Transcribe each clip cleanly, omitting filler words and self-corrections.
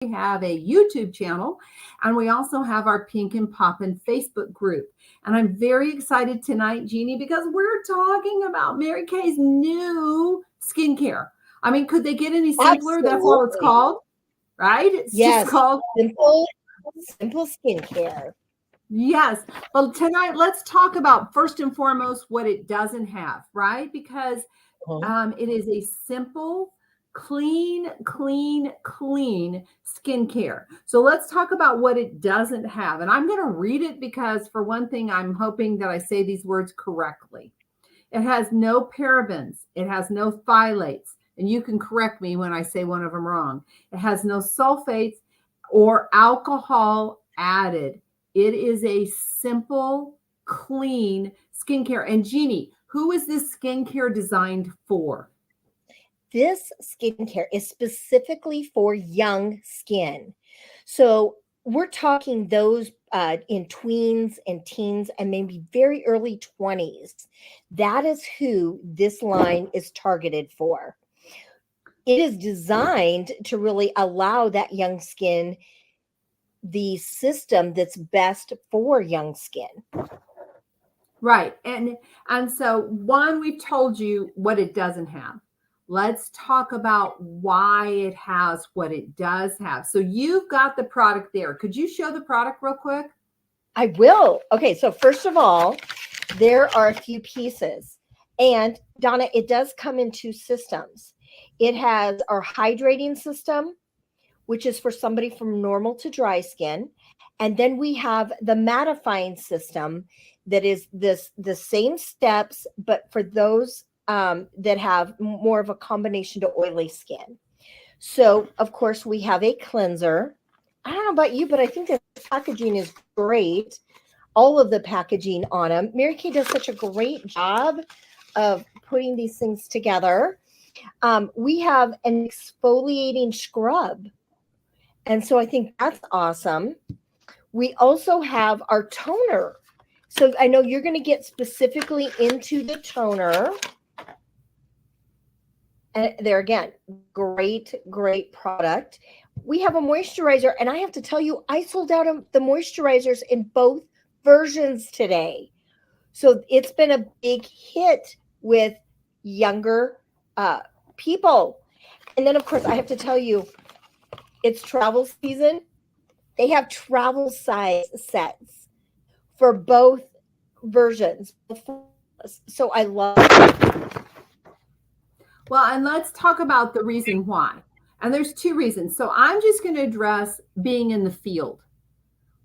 We have a YouTube channel, and we also have our Pink and Poppin' Facebook group. And I'm very excited tonight, Jeannie, because we're talking about Mary Kay's new skincare. I mean, could they get any simpler? That's all it's Absolutely. called, right? It's just Yes. called Simple skincare. Yes. Well, tonight, let's talk about first and foremost what it doesn't have, right? Because it is a simple, clean skincare. So let's talk about what it doesn't have. And I'm going to read it because, for one thing, I'm hoping that I say these words correctly. It has no parabens, it has no phthalates, and you can correct me when I say one of them wrong. It has no sulfates or alcohol added. It is a simple, clean skincare. And Jeannie, who is this skincare designed for? This skincare is specifically for young skin. So we're talking those in tweens and teens and maybe very early 20s. That is who this line is targeted for. It is designed to really allow that young skin the system that's best for young skin. Right. And so one, we've told you what it doesn't have. Let's talk about why it has what it does have. So you've got the product there. Could you show the product real quick? I will. Okay, so first of all, there are a few pieces. And Donna, it does come in two systems. It has our hydrating system, which is for somebody from normal to dry skin. And then we have the mattifying system that is the same steps, but for those that have more of a combination to oily skin. So, of course, we have a cleanser. I don't know about you, but I think the packaging is great. All of the packaging on them. Mary Kay does such a great job of putting these things together. We have an exfoliating scrub. And so I think that's awesome. We also have our toner. So I know you're going to get specifically into the toner. And there again, great product. We have a moisturizer, and I have to tell you, I sold out of the moisturizers in both versions today. So it's been a big hit with younger people. And then, of course, I have to tell you, it's travel season. They have travel size sets for both versions. So I love it. Well, and let's talk about the reason why. And there's two reasons. So I'm just going to address being in the field.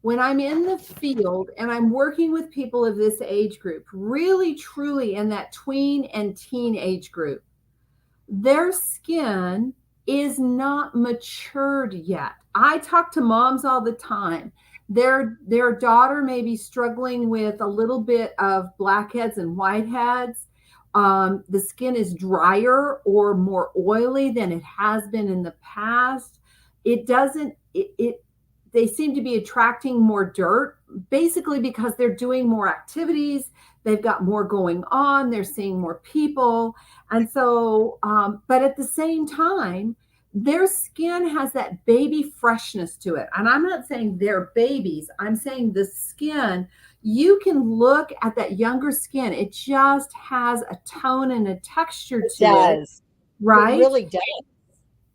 When I'm in the field and I'm working with people of this age group, really truly in that tween and teen age group, their skin is not matured yet. I talk to moms all the time. Their daughter may be struggling with a little bit of blackheads and whiteheads. The skin is drier or more oily than it has been in the past. They seem to be attracting more dirt, basically because they're doing more activities. They've got more going on. They're seeing more people. And so, but at the same time, their skin has that baby freshness to it. And I'm not saying they're babies. I'm saying the skin, you can look at that younger skin. It just has a tone and a texture to it. Right? It really does.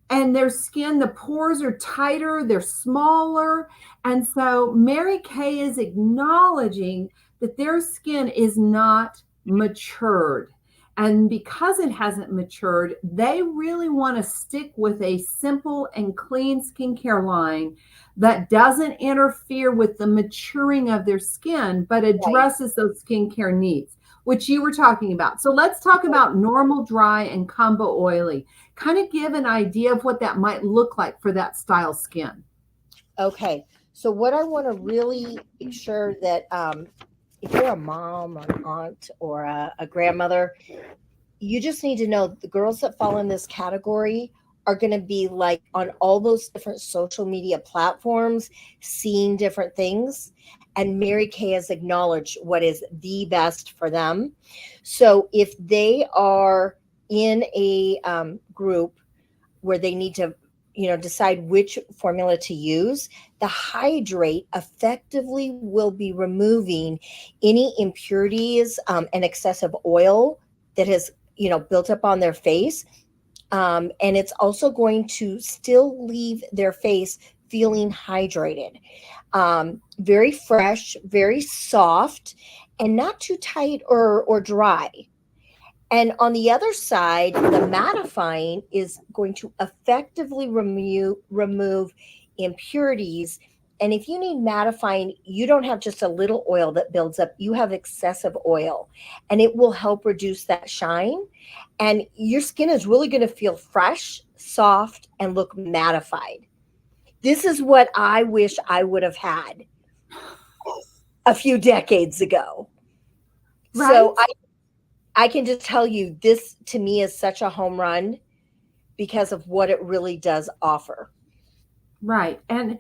And their skin, the pores are tighter, they're smaller. And so Mary Kay is acknowledging that their skin is not matured. And because it hasn't matured, they really want to stick with a simple and clean skincare line that doesn't interfere with the maturing of their skin, but addresses those skincare needs, which you were talking about. So let's talk about normal, dry, and combo oily. Kind of give an idea of what that might look like for that style skin. Okay. So what I want to really make sure that if you're a mom or an aunt or a grandmother, you just need to know the girls that fall in this category are going to be like on all those different social media platforms, seeing different things. And Mary Kay has acknowledged what is the best for them. So if they are in a group where they need to, decide which formula to use, the hydrate effectively will be removing any impurities and excessive oil that has built up on their face. And it's also going to still leave their face feeling hydrated, very fresh, very soft, and not too tight or dry. And on the other side, the mattifying is going to effectively remove impurities. And if you need mattifying, you don't have just a little oil that builds up, you have excessive oil, and it will help reduce that shine. And your skin is really going to feel fresh, soft, and look mattified. This is what I wish I would have had a few decades ago. Right? So I can just tell you, this to me is such a home run because of what it really does offer. Right. And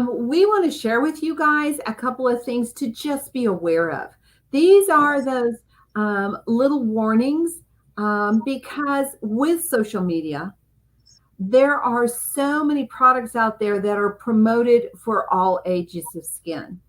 we want to share with you guys a couple of things to just be aware of. These are those little warnings because with social media, there are so many products out there that are promoted for all ages of skin.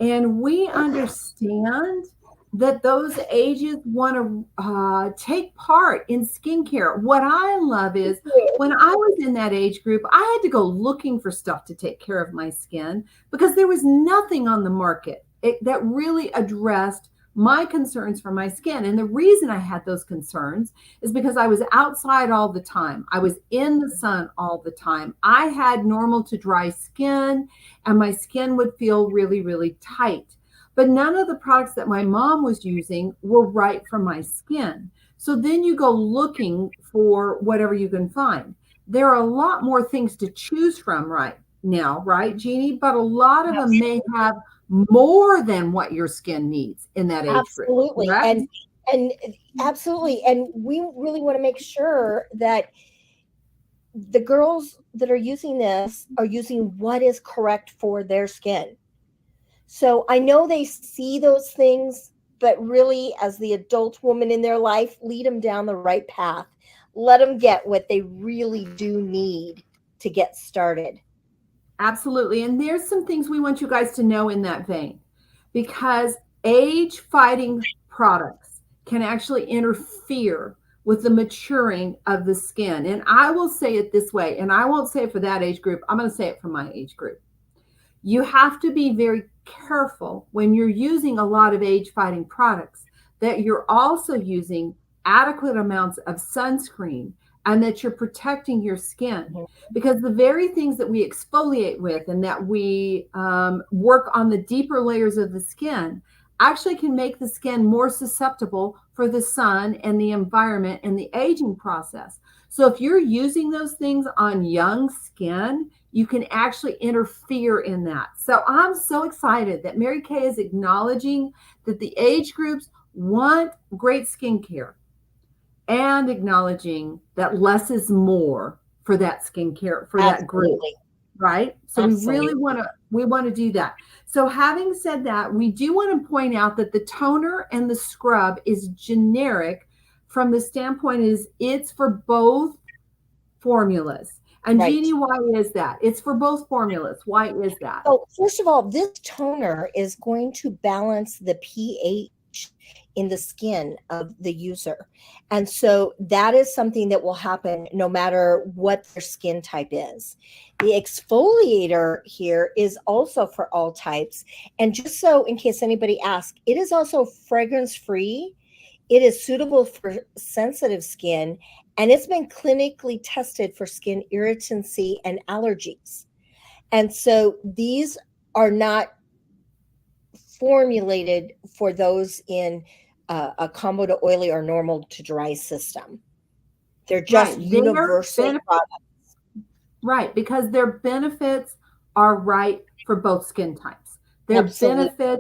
And we understand that those ages want to take part in skincare. What I love is when I was in that age group, I had to go looking for stuff to take care of my skin because there was nothing on the market that really addressed my concerns for my skin. And the reason I had those concerns is because I was outside all the time. I was in the sun all the time. I had normal to dry skin, and my skin would feel really, really tight. But none of the products that my mom was using were right for my skin. So then you go looking for whatever you can find. There are a lot more things to choose from right now, right, Jeannie? But a lot of them may have more than what your skin needs in that age group. Absolutely. Correct? And absolutely. And we really want to make sure that the girls that are using this are using what is correct for their skin. So I know they see those things, but really, as the adult woman in their life, lead them down the right path. Let them get what they really do need to get started. Absolutely. And there's some things we want you guys to know in that vein, because age fighting products can actually interfere with the maturing of the skin. And I will say it this way, and I won't say it for that age group. I'm going to say it for my age group. You have to be very careful when you're using a lot of age fighting products that you're also using adequate amounts of sunscreen and that you're protecting your skin, because the very things that we exfoliate with and that we work on the deeper layers of the skin actually can make the skin more susceptible for the sun and the environment and the aging process. So if you're using those things on young skin, you can actually interfere in that. So I'm so excited that Mary Kay is acknowledging that the age groups want great skincare and acknowledging that less is more for that skincare, for that group, right? So Absolutely. we want to do that. So having said that, we do want to point out that the toner and the scrub is generic from the standpoint is it's for both formulas. And Right. Jeannie, why is that? It's for both formulas. Why is that? So first of all, this toner is going to balance the pH in the skin of the user. And so that is something that will happen no matter what their skin type is. The exfoliator here is also for all types. And just so in case anybody asks, it is also fragrance free. It is suitable for sensitive skin, and it's been clinically tested for skin irritancy and allergies. And so these are not formulated for those in a combo to oily or normal to dry system. They're just universal products. Right, because their benefits are right for both skin types. Their Absolutely.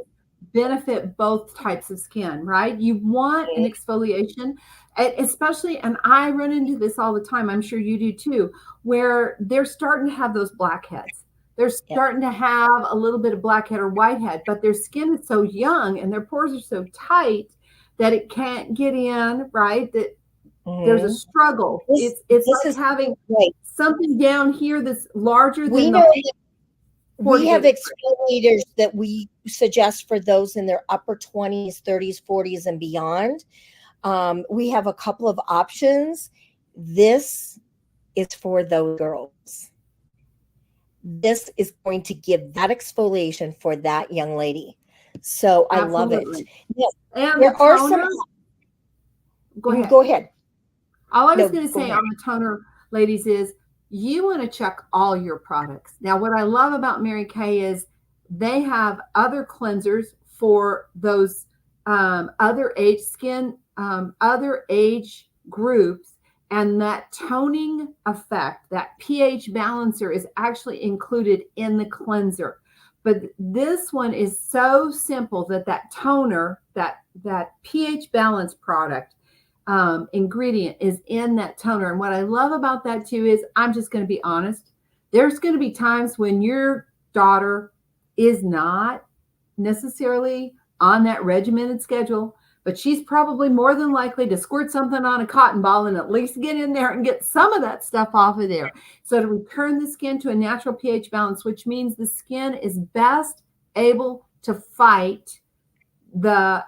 benefit both types of skin, right? You want an exfoliation, especially, and I run into this all the time, I'm sure you do too, where they're starting to have those blackheads. They're starting to have a little bit of blackhead or whitehead, but their skin is so young and their pores are so tight that it can't get in, right? That there's a struggle. It's like having something down here that's larger We than know the that we have corrugated. exfoliators that we suggest for those in their upper 20s, 30s, 40s, and beyond. We have a couple of options. This is for those girls. This is going to give that exfoliation for that young lady. So I love it. Absolutely. Now, And the there are some. toner, go ahead. Go ahead. All I was No, going to go say ahead. on the toner, ladies, is you want to check all your products. Now, what I love about Mary Kay is they have other cleansers for those other age skin, other age groups, and that toning effect, that pH balancer is actually included in the cleanser. But this one is so simple that that toner, that pH balance product ingredient is in that toner. And what I love about that too is, I'm just going to be honest, there's going to be times when your daughter is not necessarily on that regimented schedule, but she's probably more than likely to squirt something on a cotton ball and at least get in there and get some of that stuff off of there. So to return the skin to a natural pH balance, which means the skin is best able to fight the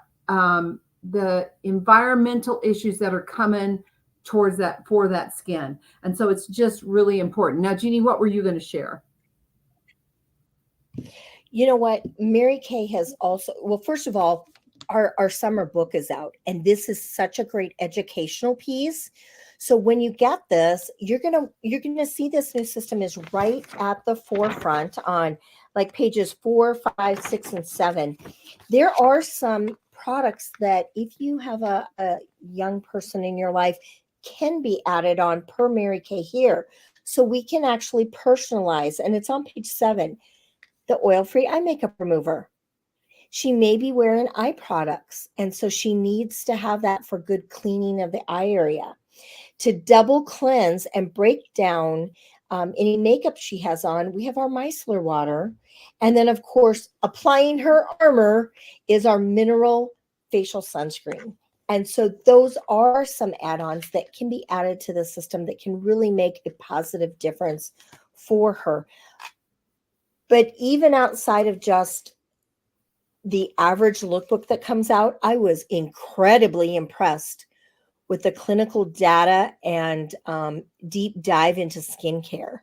environmental issues that are coming towards that, for that skin. And so it's just really important. Now, Jeannie, what were you going to share? You know what? Mary Kay has also, well, first of all, our summer book is out, and this is such a great educational piece. So when you get this, you're gonna see this new system is right at the forefront on like pages 4, 5, 6, and 7. There are some products that if you have a young person in your life can be added on per Mary Kay here. So we can actually personalize, and it's on page 7, the oil-free eye makeup remover. She may be wearing eye products, and so she needs to have that for good cleaning of the eye area. To double cleanse and break down any makeup she has on, we have our micellar water. And then, of course, applying her armor is our mineral facial sunscreen. And so those are some add-ons that can be added to the system that can really make a positive difference for her. But even outside of just the average lookbook that comes out, I was incredibly impressed with the clinical data and deep dive into skincare.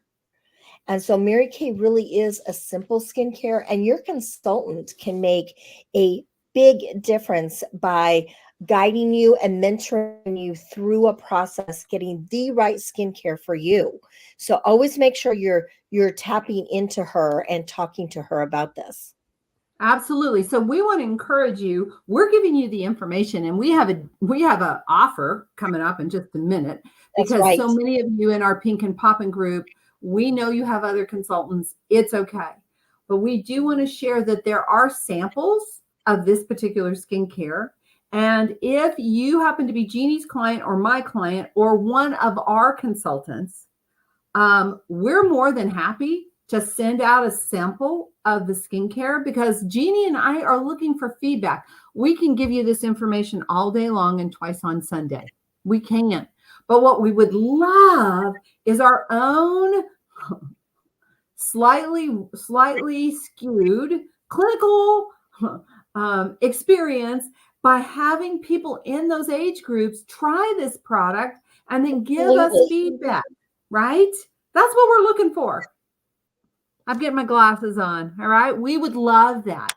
And so Mary Kay really is a simple skincare, and your consultant can make a big difference by guiding you and mentoring you through a process, getting the right skincare for you. So always make sure you're tapping into her and talking to her about this. Absolutely. So we want to encourage you. We're giving you the information, and we have a offer coming up in just a minute, That's because right. so many of you in our Pink and Poppin' group, we know you have other consultants. It's okay. But we do want to share that there are samples of this particular skincare. And if you happen to be Jeannie's client or my client or one of our consultants, we're more than happy to send out a sample of the skincare, because Jeannie and I are looking for feedback. We can give you this information all day long and twice on Sunday. We can. But what we would love is our own slightly skewed clinical experience by having people in those age groups try this product and then give us Absolutely. feedback, right? That's what we're looking for. I'm getting my glasses on. All right. We would love that.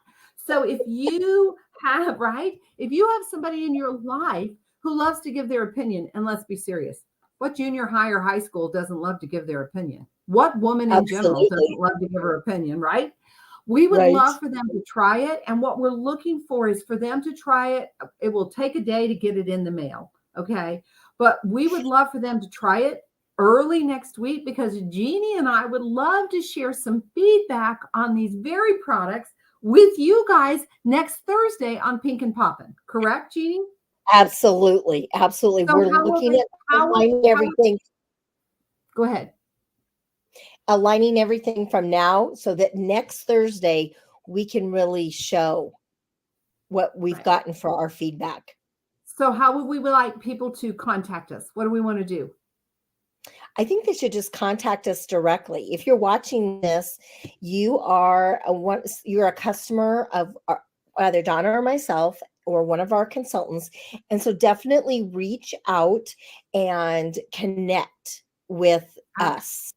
So if you have, right, if you have somebody in your life who loves to give their opinion, and let's be serious, what junior high or high school doesn't love to give their opinion? What woman in general doesn't Absolutely. love to give her opinion, right? We would Right. love for them to try it. And what we're looking for is for them to try it. It will take a day to get it in the mail. Okay. But we would love for them to try it early next week, because Jeannie and I would love to share some feedback on these very products with you guys next Thursday on Pink and Poppin'. Correct, Jeannie? Absolutely. Absolutely. So We're looking at aligning go ahead. everything from now so that next Thursday we can really show what we've Right. gotten for our feedback. So how would we like people to contact us? What do we want to do? I think they should just contact us directly. If you're watching this, you're a customer of either Donna or myself or one of our consultants, and so definitely reach out and connect with us.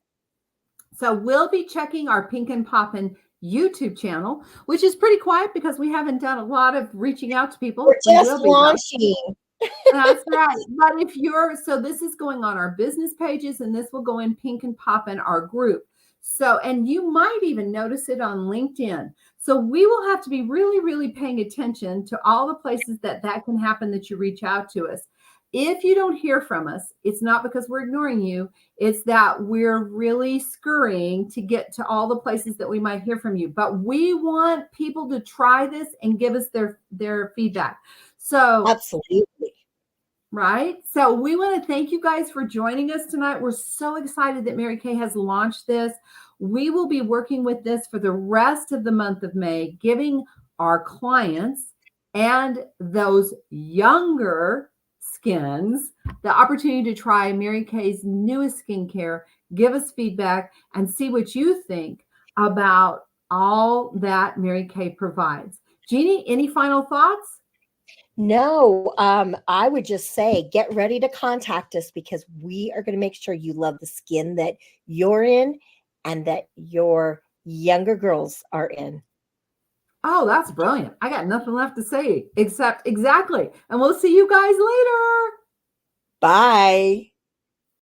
So we'll be checking our Pink and Poppin' YouTube channel, which is pretty quiet because we haven't done a lot of reaching out to people. We're just will be launching. That's right. But so this is going on our business pages, and this will go in Pink and Poppin', our group. So, and you might even notice it on LinkedIn. So we will have to be really, really paying attention to all the places that can happen, that you reach out to us. If you don't hear from us, it's not because we're ignoring you. It's that we're really scurrying to get to all the places that we might hear from you. But we want people to try this and give us their feedback. So absolutely. Right. So we want to thank you guys for joining us tonight. We're so excited that Mary Kay has launched this. We will be working with this for the rest of the month of May, giving our clients and those younger skins the opportunity to try Mary Kay's newest skincare, give us feedback, and see what you think about all that Mary Kay provides. Jeannie, any final thoughts? No, I would just say get ready to contact us, because we are going to make sure you love the skin that you're in and that your younger girls are in. Oh, that's brilliant. I got nothing left to say except exactly. And we'll see you guys later. Bye.